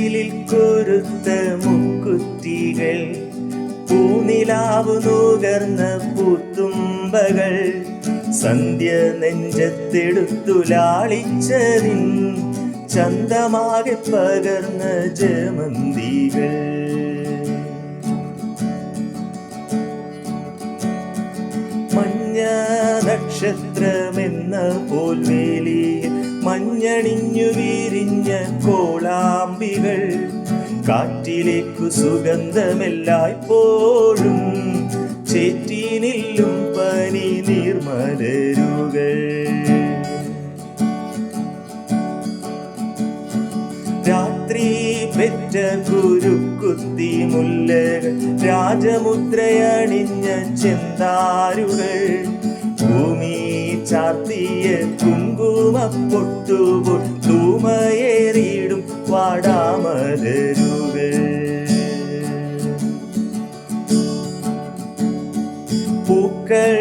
വെയിലിൽ കൊരുത്ത മുക്കുറ്റികൾ, പൂനിലാവു നുകർന്ന പൂത്തുമ്പകൾ, സന്ധ്യ നെഞ്ചത്തെടുത്തു ലാളിച്ചതിൻ ചന്തമാകെ പകർന്ന ജമന്തികൾ. മഞ്ഞ നക്ഷത്രമെന്ന പോൽ വേലിയിൽ മഞ്ഞണിഞ്ഞു വിരിഞ്ഞ കോളാമ്പികൾ, കാറ്റിലേക്കു സുഗന്ധമെല്ലായ്പ്പോഴും ചേറ്റിനില്ലും പനി നീർമലരുകൾ. രാത്രി പെറ്റ കുരുക്കുത്തി മുല്ലകൾ, രാജമുദ്രയണിഞ്ഞ ചെന്താരുകൾ, ഭൂമി ചാർത്തിയ കുങ്കുമപ്പൊട്ടുപോൽ ധൂമയേറിയിടും വാടാമലരുകൾ. പൂക്കൾ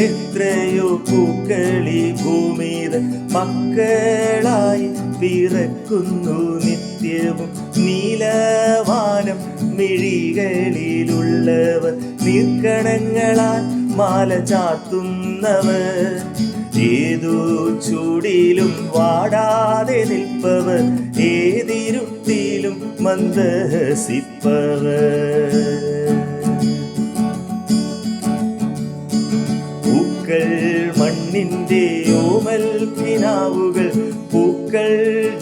എത്രയോ പൂക്കളി ഭൂമിയിൽ മക്കളായി പിറക്കുന്നു നിത്യവും. നീലവാനം മിഴികളിലുള്ളവർ, നീർക്കണങ്ങളാൽ മാല ചാർത്തുന്നവർ, ഏതു ചൂടിലും വാടാതെ നിൽപ്പവർ, ഏതിരുട്ടിലും മന്ദഹസിപ്പവർ. പൂക്കൾ മണ്ണിൻ്റെ ഓമൽ കിനാവുകൾ, പൂക്കൾ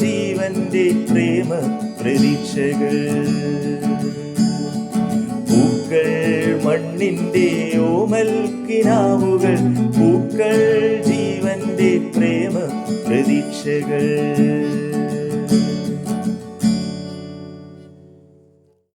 ജീവന്റെ പ്രേമ പ്രതീക്ഷകൾ. പൂക്കൾ മണ്ണിൻ്റെ ഓമൽ കിനാവുകൾ, പൂക്കൾ ജീവന്റെ പ്രേമ പ്രതീക്ഷകൾ.